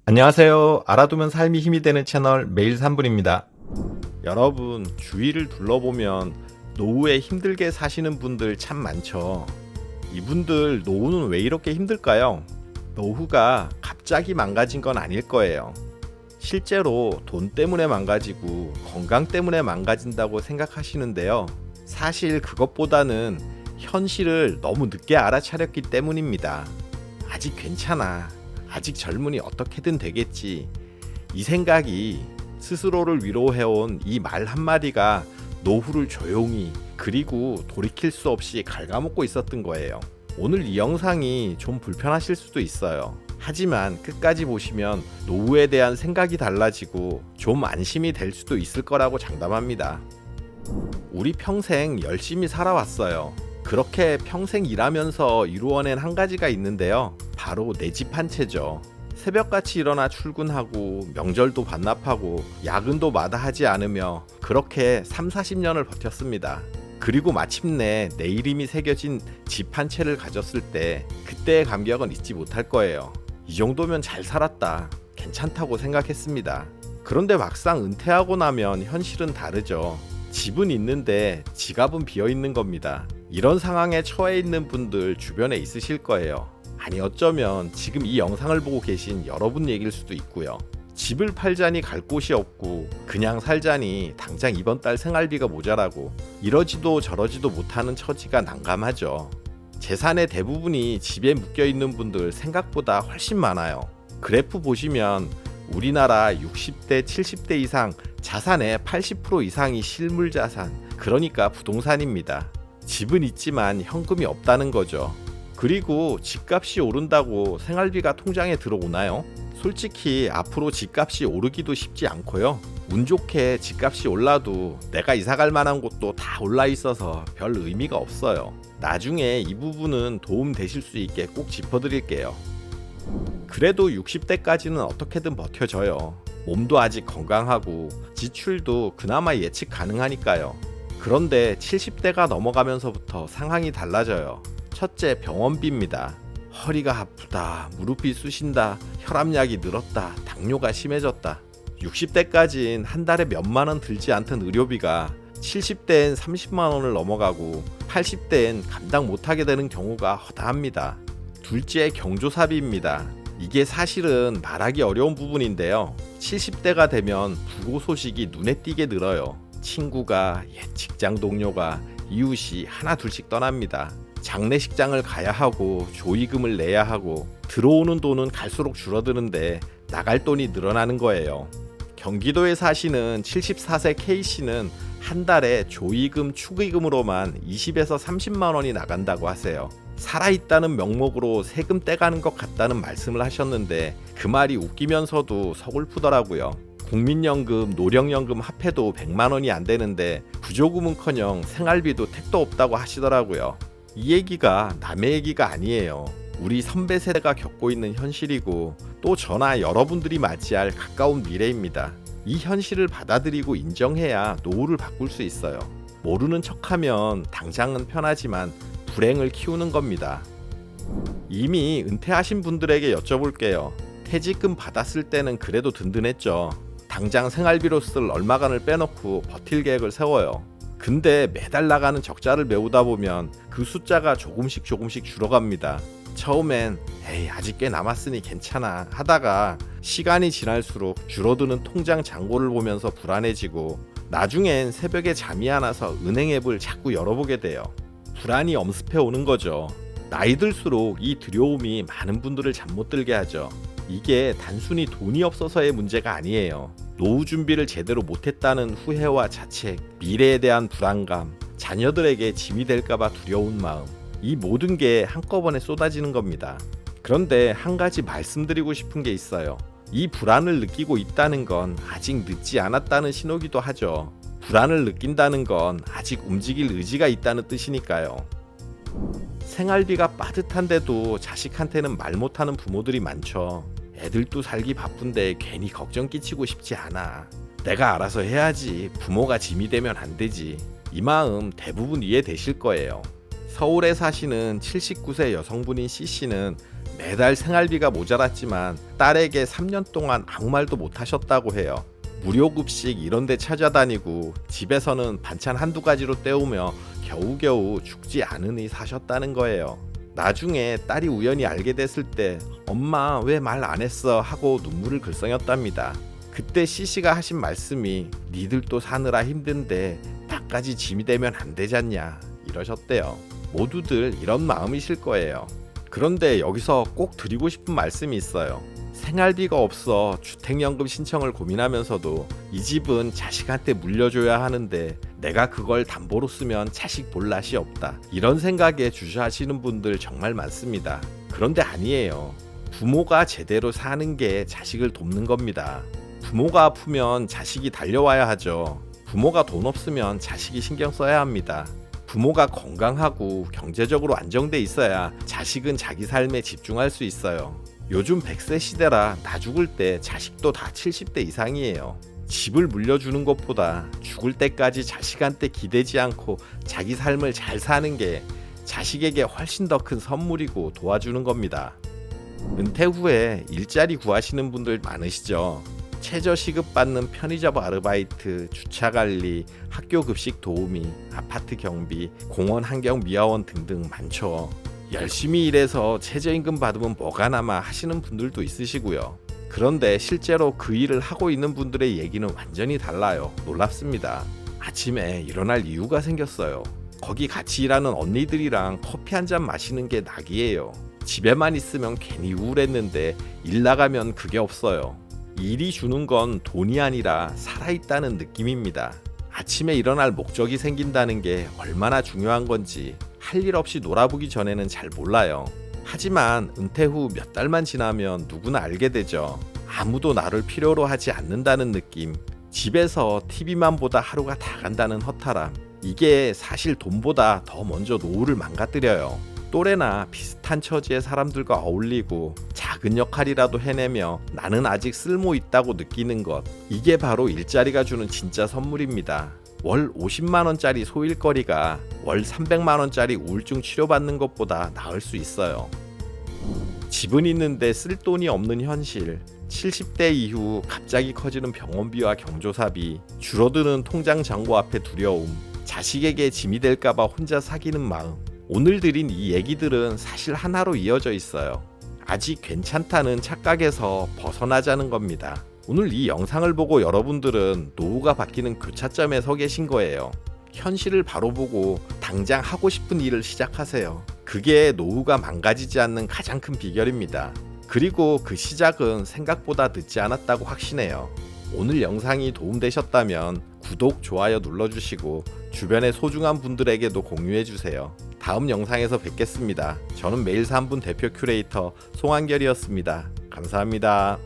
안녕하세요. 알아두면 삶이 힘이 되는 채널 매일 3분입니다. 여러분, 주위를 둘러보면 노후에 힘들게 사시는 분들 참 많죠. 이분들 노후는 왜 이렇게 힘들까요? 노후가 갑자기 망가진 건 아닐 거예요. 실제로 돈 때문에 망가지고 건강 때문에 망가진다고 생각하시는데요. 사실 그것보다는 현실을 너무 늦게 알아차렸기 때문입니다. 아직 괜찮아. 아직 젊으니 어떻게든 되겠지. 이 생각이 스스로를 위로해온 이 말 한마디가 노후를 조용히 그리고 돌이킬 수 없이 갉아먹고 있었던 거예요. 오늘 이 영상이 좀 불편하실 수도 있어요. 하지만 끝까지 보시면 노후에 대한 생각이 달라지고 좀 안심이 될 수도 있을 거라고 장담합니다. 우리 평생 열심히 살아왔어요. 그렇게 평생 일하면서 이루어낸 한 가지가 있는데요. 바로 내 집 한 채죠. 새벽같이 일어나 출근하고 명절도 반납하고 야근도 마다하지 않으며 그렇게 3, 40년을 버텼습니다. 그리고 마침내 내 이름이 새겨진 집 한 채를 가졌을 때 그때의 감격은 잊지 못할 거예요. 이 정도면 잘 살았다. 괜찮다고 생각했습니다. 그런데 막상 은퇴하고 나면 현실은 다르죠. 집은 있는데 지갑은 비어 있는 겁니다. 이런 상황에 처해 있는 분들 주변에 있으실 거예요. 아니 어쩌면 지금 이 영상을 보고 계신 여러분 얘기일 수도 있고요. 집을 팔자니 갈 곳이 없고 그냥 살자니 당장 이번 달 생활비가 모자라고 이러지도 저러지도 못하는 처지가 난감하죠. 재산의 대부분이 집에 묶여 있는 분들 생각보다 훨씬 많아요. 그래프 보시면 우리나라 60대, 70대 이상 자산의 80% 이상이 실물 자산, 그러니까 부동산입니다. 집은 있지만 현금이 없다는 거죠. 그리고 집값이 오른다고 생활비가 통장에 들어오나요? 솔직히 앞으로 집값이 오르기도 쉽지 않고요. 운 좋게 집값이 올라도 내가 이사갈 만한 곳도 다 올라 있어서 별 의미가 없어요. 나중에 이 부분은 도움 되실 수 있게 꼭 짚어드릴게요. 그래도 60대까지는 어떻게든 버텨져요. 몸도 아직 건강하고 지출도 그나마 예측 가능하니까요. 그런데 70대가 넘어가면서부터 상황이 달라져요. 첫째, 병원비입니다. 허리가 아프다, 무릎이 쑤신다, 혈압약이 늘었다, 당뇨가 심해졌다. 60대까진 한 달에 몇만 원 들지 않던 의료비가 70대엔 30만 원을 넘어가고 80대엔 감당 못하게 되는 경우가 허다합니다. 둘째, 경조사비입니다. 이게 사실은 말하기 어려운 부분인데요. 70대가 되면 부고 소식이 눈에 띄게 늘어요. 친구가, 옛 직장 동료가, 이웃이 하나 둘씩 떠납니다. 장례식장을 가야 하고 조의금을 내야 하고 들어오는 돈은 갈수록 줄어드는데 나갈 돈이 늘어나는 거예요. 경기도에 사시는 74세 K씨는 한 달에 조의금, 축의금으로만 20에서 30만 원이 나간다고 하세요. 살아있다는 명목으로 세금 떼가는 것 같다는 말씀을 하셨는데 그 말이 웃기면서도 서글프더라고요. 국민연금, 노령연금 합해도 100만 원이 안 되는데 구조금은커녕 생활비도 택도 없다고 하시더라고요. 이 얘기가 남의 얘기가 아니에요. 우리 선배 세대가 겪고 있는 현실이고 또 저나 여러분들이 맞이할 가까운 미래입니다. 이 현실을 받아들이고 인정해야 노후를 바꿀 수 있어요. 모르는 척하면 당장은 편하지만 불행을 키우는 겁니다. 이미 은퇴하신 분들에게 여쭤볼게요. 퇴직금 받았을 때는 그래도 든든했죠. 당장 생활비로 쓸 얼마간을 빼놓고 버틸 계획을 세워요. 근데 매달 나가는 적자를 메우다 보면 그 숫자가 조금씩 줄어갑니다. 처음엔 에이 아직 꽤 남았으니 괜찮아 하다가 시간이 지날수록 줄어드는 통장 잔고를 보면서 불안해지고 나중엔 새벽에 잠이 안 와서 은행 앱을 자꾸 열어보게 돼요. 불안이 엄습해 오는 거죠. 나이 들수록 이 두려움이 많은 분들을 잠 못 들게 하죠. 이게 단순히 돈이 없어서의 문제가 아니에요. 노후 준비를 제대로 못했다는 후회와 자책, 미래에 대한 불안감, 자녀들에게 짐이 될까봐 두려운 마음, 이 모든 게 한꺼번에 쏟아지는 겁니다. 그런데 한 가지 말씀드리고 싶은 게 있어요. 이 불안을 느끼고 있다는 건 아직 늦지 않았다는 신호기도 하죠. 불안을 느낀다는 건 아직 움직일 의지가 있다는 뜻이니까요. 생활비가 빠듯한데도 자식한테는 말 못하는 부모들이 많죠. 애들도 살기 바쁜데 괜히 걱정 끼치고 싶지 않아. 내가 알아서 해야지. 부모가 짐이 되면 안 되지. 이 마음 대부분 이해되실 거예요. 서울에 사시는 79세 여성분인 C씨는 매달 생활비가 모자랐지만 딸에게 3년 동안 아무 말도 못 하셨다고 해요. 무료급식 이런 데 찾아다니고 집에서는 반찬 한두 가지로 때우며 겨우겨우 죽지 않으니 사셨다는 거예요. 나중에 딸이 우연히 알게 됐을 때 엄마 왜 말 안 했어 하고 눈물을 글썽였답니다. 그때 C씨가 하신 말씀이 니들도 사느라 힘든데 나까지 짐이 되면 안 되잖냐 이러셨대요. 모두들 이런 마음이실 거예요. 그런데 여기서 꼭 드리고 싶은 말씀이 있어요. 생활비가 없어 주택연금 신청을 고민하면서도 이 집은 자식한테 물려줘야 하는데 내가 그걸 담보로 쓰면 자식 볼 낯이 없다. 이런 생각에 주저하시는 분들 정말 많습니다. 그런데 아니에요. 부모가 제대로 사는 게 자식을 돕는 겁니다. 부모가 아프면 자식이 달려와야 하죠. 부모가 돈 없으면 자식이 신경 써야 합니다. 부모가 건강하고 경제적으로 안정돼 있어야 자식은 자기 삶에 집중할 수 있어요. 요즘 100세 시대라 나 죽을 때 자식도 다 70대 이상이에요. 집을 물려주는 것보다 죽을 때까지 자식한테 기대지 않고 자기 삶을 잘 사는 게 자식에게 훨씬 더 큰 선물이고 도와주는 겁니다. 은퇴 후에 일자리 구하시는 분들 많으시죠? 최저 시급 받는 편의점 아르바이트, 주차관리, 학교 급식 도우미, 아파트 경비, 공원 환경 미화원 등등 많죠. 열심히 일해서 최저임금 받으면 뭐가 남아 하시는 분들도 있으시고요. 그런데 실제로 그 일을 하고 있는 분들의 얘기는 완전히 달라요. 놀랍습니다. 아침에 일어날 이유가 생겼어요. 거기 같이 일하는 언니들이랑 커피 한잔 마시는 게 낙이에요. 집에만 있으면 괜히 우울했는데 일 나가면 그게 없어요. 일이 주는 건 돈이 아니라 살아있다는 느낌입니다. 아침에 일어날 목적이 생긴다는 게 얼마나 중요한 건지 할 일 없이 놀아보기 전에는 잘 몰라요. 하지만 은퇴 후 몇 달만 지나면 누구나 알게 되죠. 아무도 나를 필요로 하지 않는다는 느낌, 집에서 TV만 보다 하루가 다 간다는 허탈함, 이게 사실 돈보다 더 먼저 노후를 망가뜨려요. 또래나 비슷한 처지의 사람들과 어울리고 작은 역할이라도 해내며 나는 아직 쓸모 있다고 느끼는 것, 이게 바로 일자리가 주는 진짜 선물입니다. 월 50만원짜리 소일거리가 월 300만원짜리 우울증 치료받는 것보다 나을 수 있어요. 집은 있는데 쓸 돈이 없는 현실, 70대 이후 갑자기 커지는 병원비와 경조사비, 줄어드는 통장 잔고 앞에 두려움, 자식에게 짐이 될까봐 혼자 사귀는 마음, 오늘 드린 이 얘기들은 사실 하나로 이어져 있어요. 아직 괜찮다는 착각에서 벗어나자는 겁니다. 오늘 이 영상을 보고 여러분들은 노후가 바뀌는 교차점에 서 계신 거예요. 현실을 바로 보고 당장 하고 싶은 일을 시작하세요. 그게 노후가 망가지지 않는 가장 큰 비결입니다. 그리고 그 시작은 생각보다 늦지 않았다고 확신해요. 오늘 영상이 도움되셨다면 구독, 좋아요 눌러주시고 주변의 소중한 분들에게도 공유해주세요. 다음 영상에서 뵙겠습니다. 저는 매일 3분 대표 큐레이터 송한결이었습니다. 감사합니다.